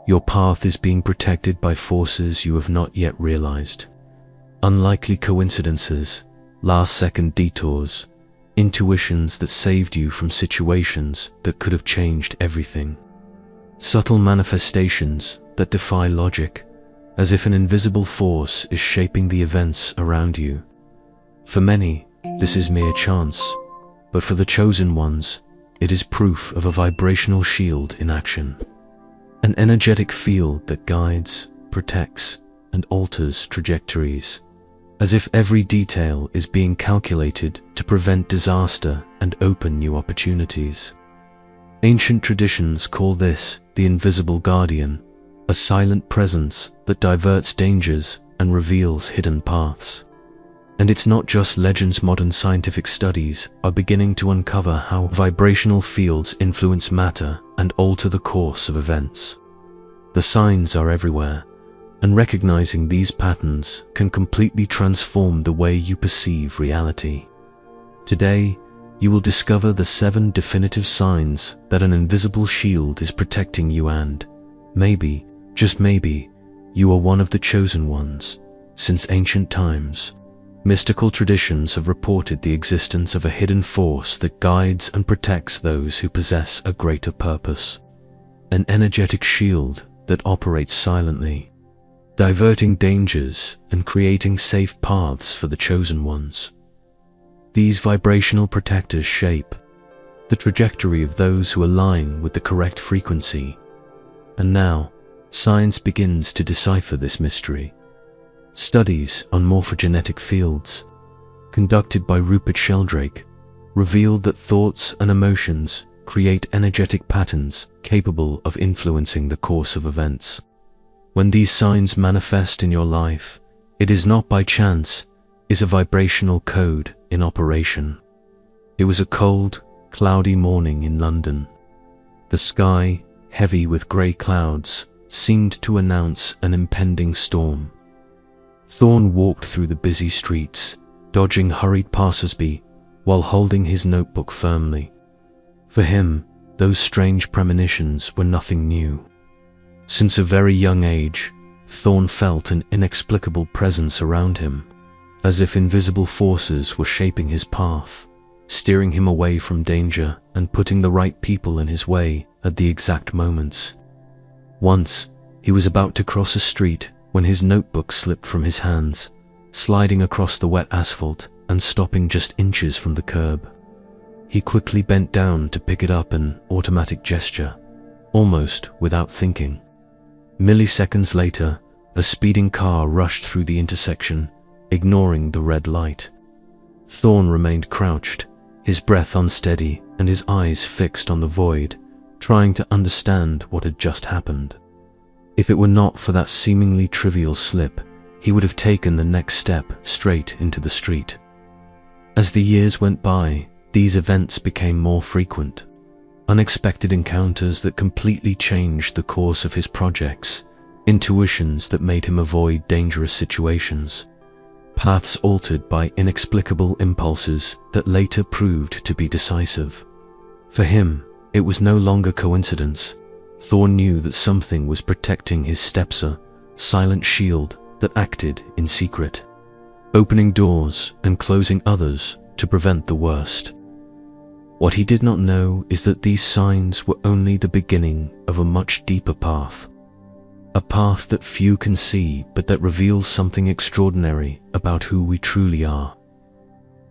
Your path is being protected by forces you have not yet realized. Unlikely coincidences, last-second detours, intuitions that saved you from situations that could have changed everything. Subtle manifestations that defy logic, as if an invisible force is shaping the events around you. For many, this is mere chance, but for the chosen ones, it is proof of a vibrational shield in action. An energetic field that guides, protects, and alters trajectories, as if every detail is being calculated to prevent disaster and open new opportunities. Ancient traditions call this the invisible guardian, a silent presence that diverts dangers and reveals hidden paths. And it's not just legends. Modern scientific studies are beginning to uncover how vibrational fields influence matter and alter the course of events. The signs are everywhere, and recognizing these patterns can completely transform the way you perceive reality. Today, you will discover the 7 definitive signs that an invisible shield is protecting you, and maybe, just maybe, you are one of the chosen ones. Since ancient times, mystical traditions have reported the existence of a hidden force that guides and protects those who possess a greater purpose. An energetic shield that operates silently, diverting dangers and creating safe paths for the chosen ones. These vibrational protectors shape the trajectory of those who align with the correct frequency. And now, science begins to decipher this mystery. Studies on morphogenetic fields, conducted by Rupert Sheldrake, revealed that thoughts and emotions create energetic patterns capable of influencing the course of events. When these signs manifest in your life, it is not by chance, it is a vibrational code in operation. It was a cold, cloudy morning in London. The sky, heavy with grey clouds, seemed to announce an impending storm. Thorne walked through the busy streets, dodging hurried passers-by while holding his notebook firmly. For him, those strange premonitions were nothing new. Since a very young age, Thorne felt an inexplicable presence around him, as if invisible forces were shaping his path, steering him away from danger and putting the right people in his way at the exact moments. Once, he was about to cross a street when his notebook slipped from his hands, sliding across the wet asphalt and stopping just inches from the curb. He quickly bent down to pick it up, an automatic gesture, almost without thinking. Milliseconds later, a speeding car rushed through the intersection, ignoring the red light. Thorne remained crouched, his breath unsteady and his eyes fixed on the void, trying to understand what had just happened. If it were not for that seemingly trivial slip, he would have taken the next step straight into the street. As the years went by, these events became more frequent. Unexpected encounters that completely changed the course of his projects, intuitions that made him avoid dangerous situations, paths altered by inexplicable impulses that later proved to be decisive. For him, it was no longer coincidence. Thorne knew that something was protecting his steps, a silent shield that acted in secret, opening doors and closing others to prevent the worst. What he did not know is that these signs were only the beginning of a much deeper path. A path that few can see, but that reveals something extraordinary about who we truly are.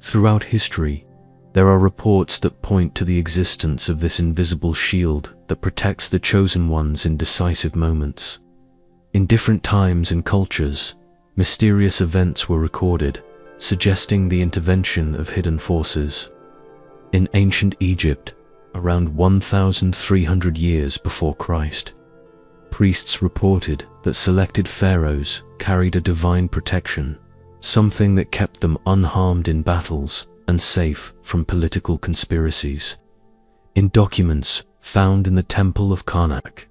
Throughout history, there are reports that point to the existence of this invisible shield that protects the chosen ones in decisive moments. In different times and cultures, mysterious events were recorded, suggesting the intervention of hidden forces. In ancient Egypt, around 1,300 years before Christ, priests reported that selected pharaohs carried a divine protection, something that kept them unharmed in battles and safe from political conspiracies. In documents found in the Temple of Karnak,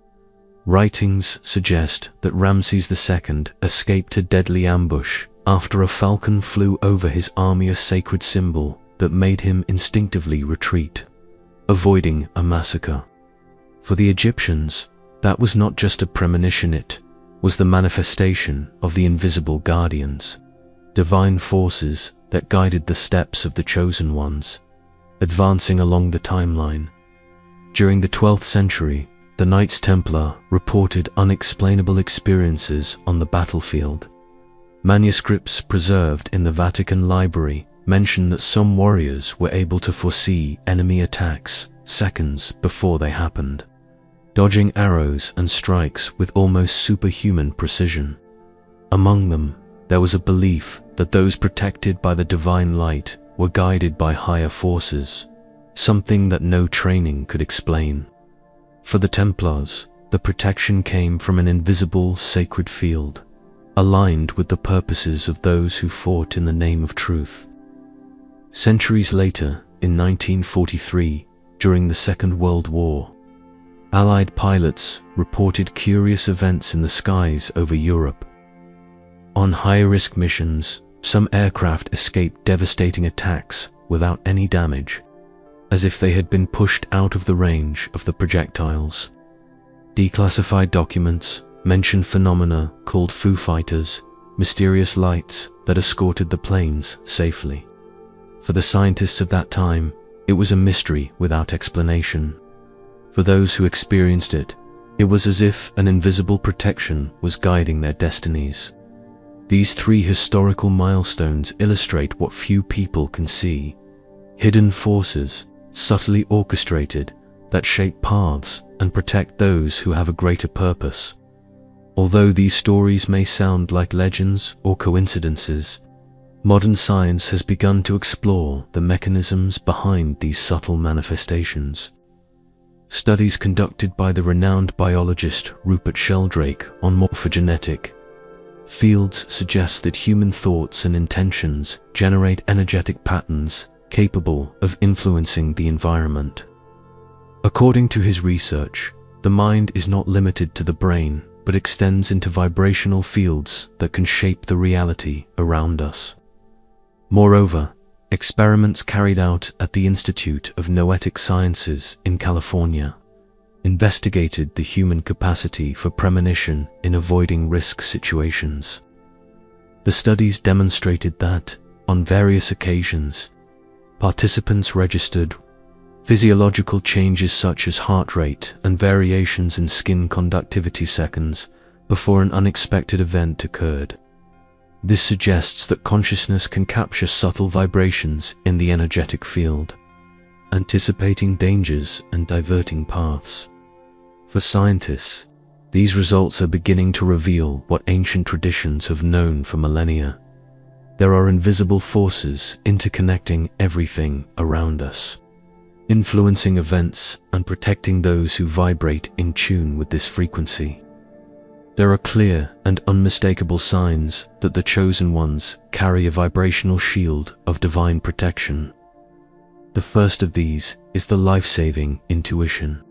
writings suggest that Ramses II escaped a deadly ambush after a falcon flew over his army, a sacred symbol that made him instinctively retreat, avoiding a massacre. For the Egyptians, That was not just a premonition, it was the manifestation of the invisible guardians, divine forces that guided the steps of the chosen ones, advancing along the timeline. During the 12th century, the Knights Templar reported unexplainable experiences on the battlefield. Manuscripts preserved in the Vatican Library mention that some warriors were able to foresee enemy attacks seconds before they happened, dodging arrows and strikes with almost superhuman precision. Among them, there was a belief that those protected by the divine light were guided by higher forces, something that no training could explain. For the Templars, the protection came from an invisible sacred field, aligned with the purposes of those who fought in the name of truth. Centuries later, in 1943, during the Second World War, Allied pilots reported curious events in the skies over Europe. On high-risk missions, some aircraft escaped devastating attacks without any damage, as if they had been pushed out of the range of the projectiles. Declassified documents mention phenomena called Foo Fighters, mysterious lights that escorted the planes safely. For the scientists of that time, it was a mystery without explanation. For those who experienced it, it was as if an invisible protection was guiding their destinies. These three historical milestones illustrate what few people can see: hidden forces, subtly orchestrated, that shape paths and protect those who have a greater purpose. Although these stories may sound like legends or coincidences, modern science has begun to explore the mechanisms behind these subtle manifestations. Studies conducted by the renowned biologist Rupert Sheldrake on morphogenetic fields suggest that human thoughts and intentions generate energetic patterns capable of influencing the environment. According to his research, the mind is not limited to the brain, but extends into vibrational fields that can shape the reality around us. Moreover, experiments carried out at the Institute of Noetic Sciences in California investigated the human capacity for premonition in avoiding risk situations. The studies demonstrated that, on various occasions, participants registered physiological changes such as heart rate and variations in skin conductivity seconds before an unexpected event occurred. This suggests that consciousness can capture subtle vibrations in the energetic field, anticipating dangers and diverting paths. For scientists, these results are beginning to reveal what ancient traditions have known for millennia. There are invisible forces interconnecting everything around us, influencing events and protecting those who vibrate in tune with this frequency. There are clear and unmistakable signs that the chosen ones carry a vibrational shield of divine protection. The first of these is the life-saving intuition,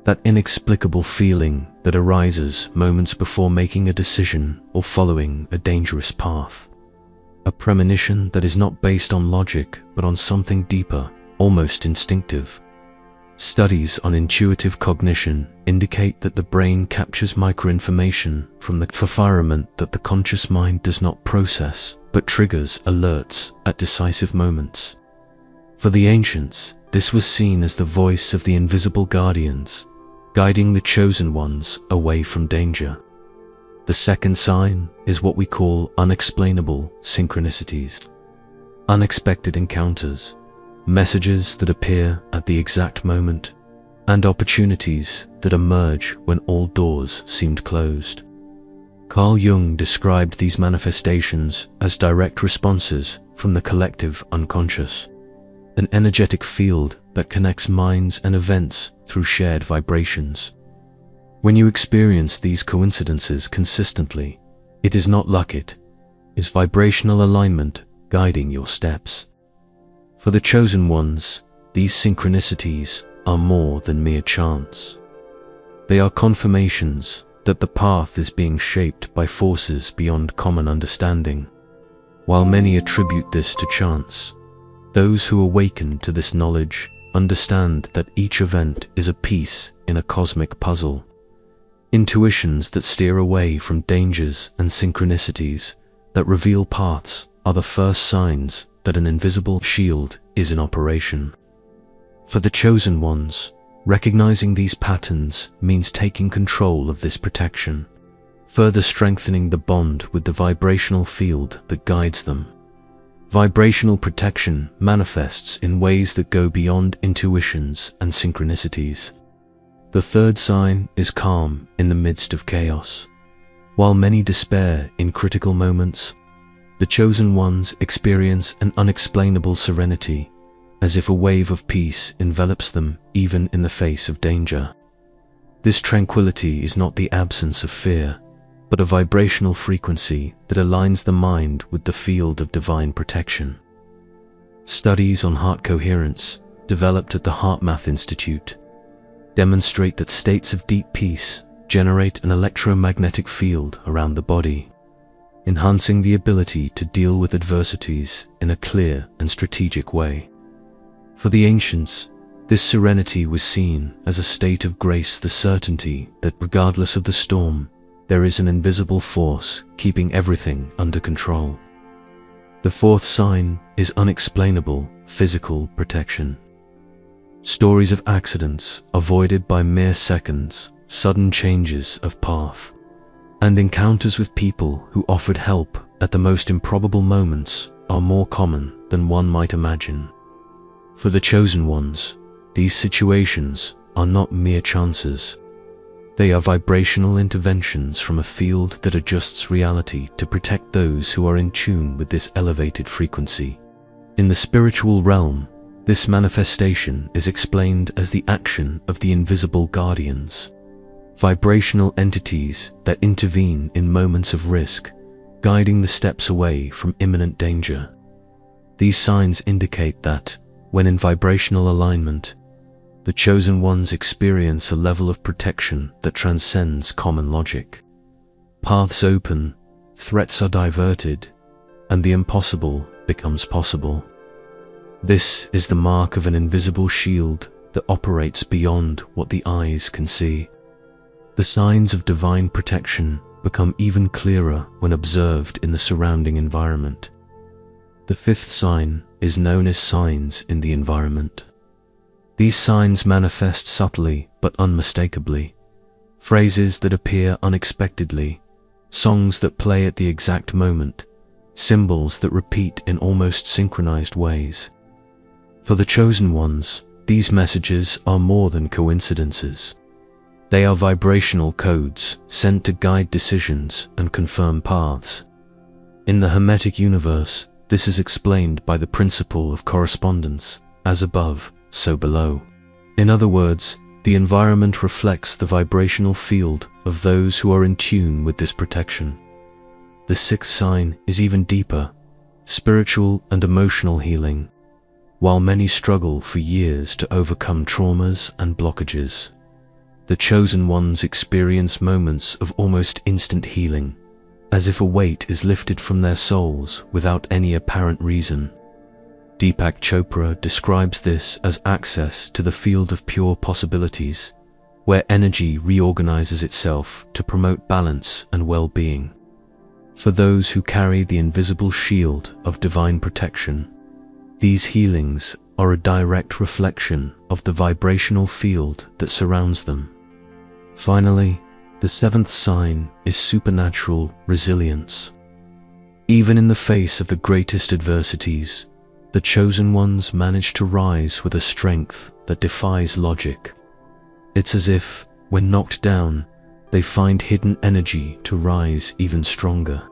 that inexplicable feeling that arises moments before making a decision or following a dangerous path. A premonition that is not based on logic but on something deeper, almost instinctive. Studies on intuitive cognition indicate that the brain captures microinformation from the environment that the conscious mind does not process, but triggers alerts at decisive moments. For the ancients, this was seen as the voice of the invisible guardians, guiding the chosen ones away from danger. The second sign is what we call unexplainable synchronicities. Unexpected encounters, messages that appear at the exact moment, and opportunities that emerge when all doors seemed closed. Carl Jung described these manifestations as direct responses from the collective unconscious, an energetic field that connects minds and events through shared vibrations. When you experience these coincidences consistently, it is not luck, it is vibrational alignment guiding your steps. For the chosen ones, these synchronicities are more than mere chance. They are confirmations that the path is being shaped by forces beyond common understanding. While many attribute this to chance, those who awaken to this knowledge understand that each event is a piece in a cosmic puzzle, Intuitions that steer away from dangers and synchronicities that reveal paths are the first signs that an invisible shield is in operation. For the chosen ones, recognizing these patterns means taking control of this protection, further strengthening the bond with the vibrational field that guides them. Vibrational protection manifests in ways that go beyond intuitions and synchronicities. The third sign is calm in the midst of chaos. While many despair in critical moments, the chosen ones experience an unexplainable serenity, as if a wave of peace envelops them even in the face of danger. This tranquility is not the absence of fear, but a vibrational frequency that aligns the mind with the field of divine protection. Studies on heart coherence, developed at the HeartMath Institute, demonstrate that states of deep peace generate an electromagnetic field around the body, enhancing the ability to deal with adversities in a clear and strategic way. For the ancients, this serenity was seen as a state of grace, the certainty that regardless of the storm, there is an invisible force keeping everything under control. The fourth sign is unexplainable physical protection. Stories of accidents avoided by mere seconds, sudden changes of path, and encounters with people who offered help at the most improbable moments are more common than one might imagine. For the chosen ones, these situations are not mere chances. They are vibrational interventions from a field that adjusts reality to protect those who are in tune with this elevated frequency. In the spiritual realm, this manifestation is explained as the action of the invisible guardians, vibrational entities that intervene in moments of risk, guiding the steps away from imminent danger. These signs indicate that, when in vibrational alignment, the chosen ones experience a level of protection that transcends common logic. Paths open, threats are diverted, and the impossible becomes possible. This is the mark of an invisible shield that operates beyond what the eyes can see. The signs of divine protection become even clearer when observed in the surrounding environment. The fifth sign is known as signs in the environment. These signs manifest subtly but unmistakably. Phrases that appear unexpectedly, songs that play at the exact moment, symbols that repeat in almost synchronized ways. For the chosen ones, these messages are more than coincidences. They are vibrational codes sent to guide decisions and confirm paths. In the Hermetic universe, this is explained by the principle of correspondence, as above, so below. In other words, the environment reflects the vibrational field of those who are in tune with this protection. The sixth sign is even deeper, spiritual and emotional healing. While many struggle for years to overcome traumas and blockages, the chosen ones experience moments of almost instant healing, as if a weight is lifted from their souls without any apparent reason. Deepak Chopra describes this as access to the field of pure possibilities, where energy reorganizes itself to promote balance and well-being. For those who carry the invisible shield of divine protection, these healings are a direct reflection of the vibrational field that surrounds them. Finally, the seventh sign is supernatural resilience. Even in the face of the greatest adversities, the chosen ones manage to rise with a strength that defies logic. It's as if, when knocked down, they find hidden energy to rise even stronger.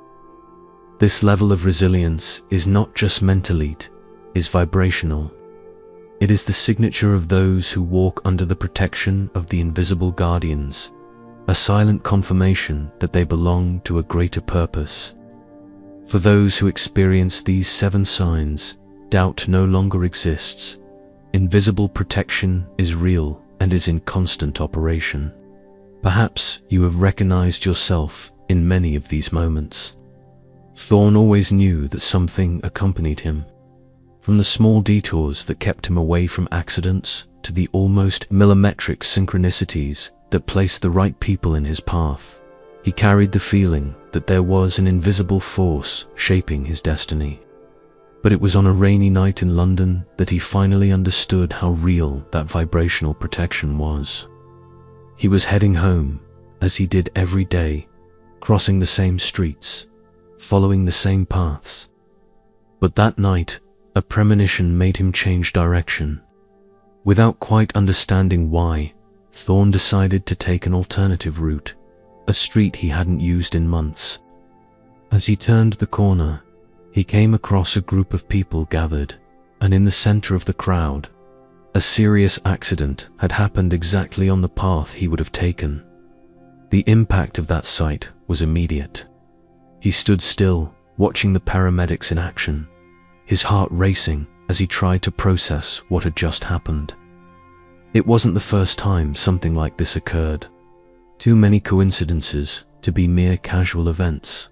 This level of resilience is not just mental, it is vibrational. It is the signature of those who walk under the protection of the invisible guardians, a silent confirmation that they belong to a greater purpose. For those who experience these 7 signs, doubt no longer exists. Invisible protection is real and is in constant operation. Perhaps you have recognized yourself in many of these moments. Thorn always knew that something accompanied him. From the small detours that kept him away from accidents to the almost millimetric synchronicities that placed the right people in his path. He carried the feeling that there was an invisible force shaping his destiny. But it was on a rainy night in London that he finally understood how real that vibrational protection was. He was heading home, as he did every day, crossing the same streets, following the same paths. But that night, a premonition made him change direction. Without quite understanding why, Thorne decided to take an alternative route, a street he hadn't used in months. As he turned the corner, he came across a group of people gathered, and in the center of the crowd, a serious accident had happened exactly on the path he would have taken. The impact of that sight was immediate. He stood still, watching the paramedics in action, his heart racing as he tried to process what had just happened. It wasn't the first time something like this occurred. Too many coincidences to be mere casual events.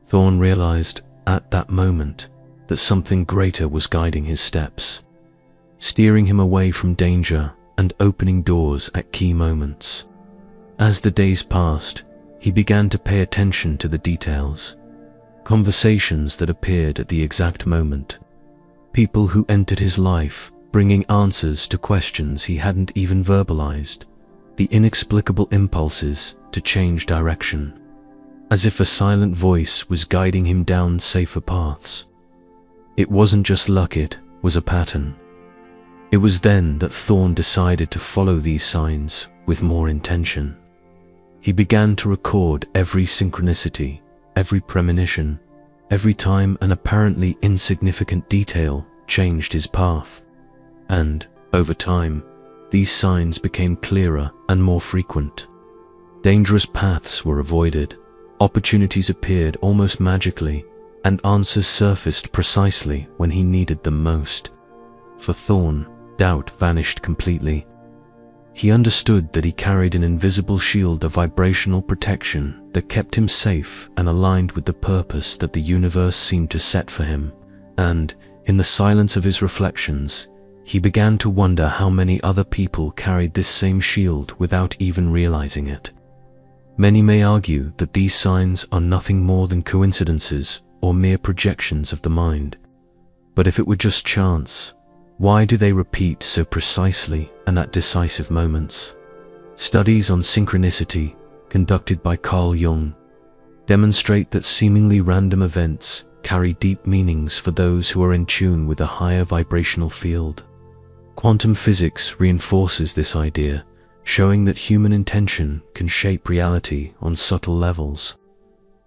Thorne realized at that moment that something greater was guiding his steps, steering him away from danger and opening doors at key moments. As the days passed, he began to pay attention to the details. Conversations that appeared at the exact moment. People who entered his life, bringing answers to questions he hadn't even verbalized. The inexplicable impulses to change direction. As if a silent voice was guiding him down safer paths. It wasn't just luck, it was a pattern. It was then that Thorne decided to follow these signs with more intention. He began to record every synchronicity, every premonition, every time an apparently insignificant detail changed his path. And, over time, these signs became clearer and more frequent. Dangerous paths were avoided, opportunities appeared almost magically, and answers surfaced precisely when he needed them most. For Thorne, doubt vanished completely. He understood that he carried an invisible shield of vibrational protection that kept him safe and aligned with the purpose that the universe seemed to set for him. And, in the silence of his reflections, he began to wonder how many other people carried this same shield without even realizing it. Many may argue that these signs are nothing more than coincidences or mere projections of the mind. But if it were just chance, why do they repeat so precisely and at decisive moments? Studies on synchronicity, conducted by Carl Jung, demonstrate that seemingly random events carry deep meanings for those who are in tune with a higher vibrational field. Quantum physics reinforces this idea, showing that human intention can shape reality on subtle levels.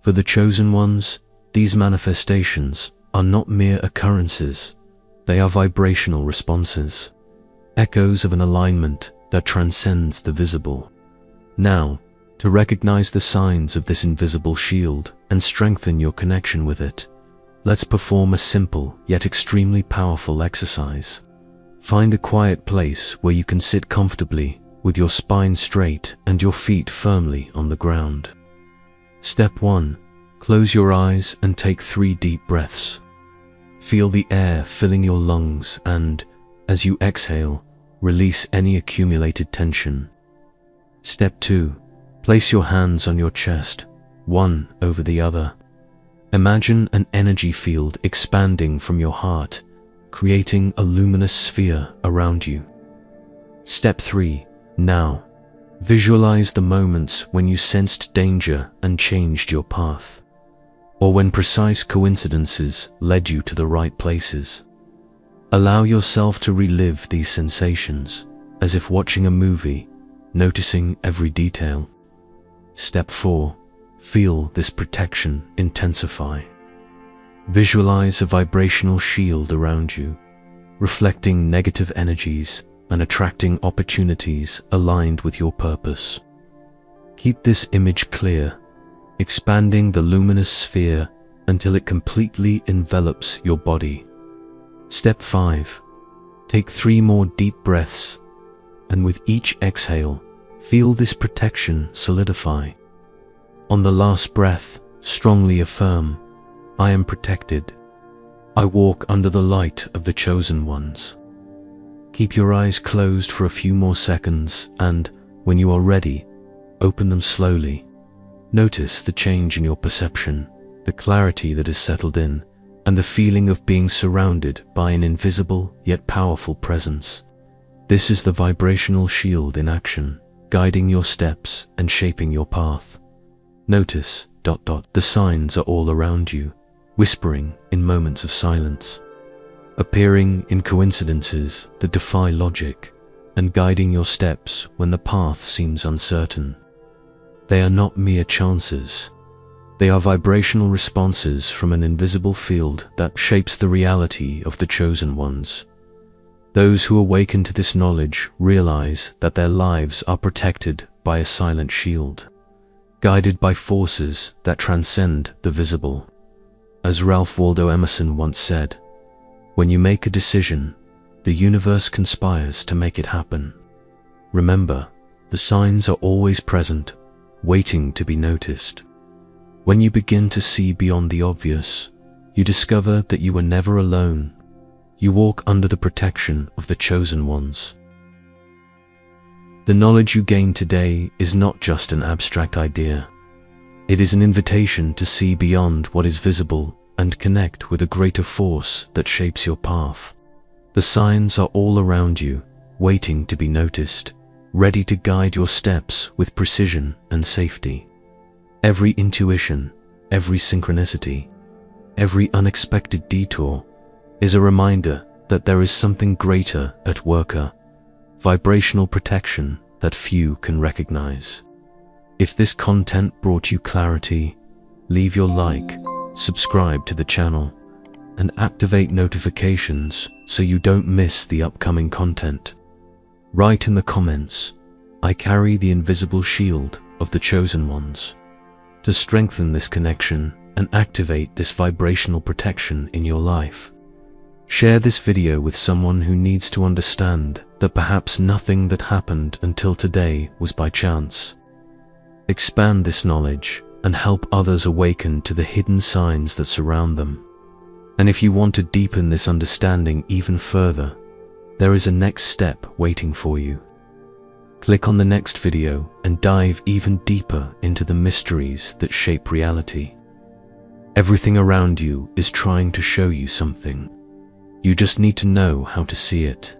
For the chosen ones, these manifestations are not mere occurrences, they are vibrational responses, echoes of an alignment that transcends the visible. Now, to recognize the signs of this invisible shield and strengthen your connection with it, let's perform a simple yet extremely powerful exercise. Find a quiet place where you can sit comfortably with your spine straight and your feet firmly on the ground. Step 1. Close your eyes and take 3 deep breaths. Feel the air filling your lungs and, as you exhale, release any accumulated tension. Step 2. Place your hands on your chest, one over the other. Imagine an energy field expanding from your heart, creating a luminous sphere around you. Step 3. Now, visualize the moments when you sensed danger and changed your path, or when precise coincidences led you to the right places. Allow yourself to relive these sensations, as if watching a movie, noticing every detail. Step 4. Feel this protection intensify. Visualize a vibrational shield around you, reflecting negative energies and attracting opportunities aligned with your purpose. Keep this image clear, expanding the luminous sphere until it completely envelops your body. Step 5. Take 3 more deep breaths, and with each exhale, feel this protection solidify. On the last breath, strongly affirm, I am protected. I walk under the light of the chosen ones. Keep your eyes closed for a few more seconds and, When you are ready, open them slowly. Notice the change in your perception, the clarity that has settled in, and the feeling of being surrounded by an invisible yet powerful presence. This is the vibrational shield in action, guiding your steps and shaping your path. Notice, the signs are all around you, whispering in moments of silence, appearing in coincidences that defy logic, and guiding your steps when the path seems uncertain. They are not mere chances. They are vibrational responses from an invisible field that shapes the reality of the chosen ones. Those who awaken to this knowledge realize that their lives are protected by a silent shield, guided by forces that transcend the visible. As Ralph Waldo Emerson once said, "When you make a decision, the universe conspires to make it happen." Remember, the signs are always present, waiting to be noticed. When you begin to see beyond the obvious, you discover that you are never alone. You walk under the protection of the chosen ones. The knowledge you gain today is not just an abstract idea. It is an invitation to see beyond what is visible and connect with a greater force that shapes your path. The signs are all around you, waiting to be noticed, ready to guide your steps with precision and safety. Every intuition, every synchronicity, every unexpected detour is a reminder that there is something greater at work, vibrational protection that few can recognize. If this content brought you clarity, leave your like, subscribe to the channel, and activate notifications so you don't miss the upcoming content. Write in the comments, "I carry the invisible shield of the chosen ones," to strengthen this connection and activate this vibrational protection in your life. Share this video with someone who needs to understand that perhaps nothing that happened until today was by chance. Expand this knowledge and help others awaken to the hidden signs that surround them. And if you want to deepen this understanding even further, there is a next step waiting for you. Click on the next video and dive even deeper into the mysteries that shape reality. Everything around you is trying to show you something. You just need to know how to see it.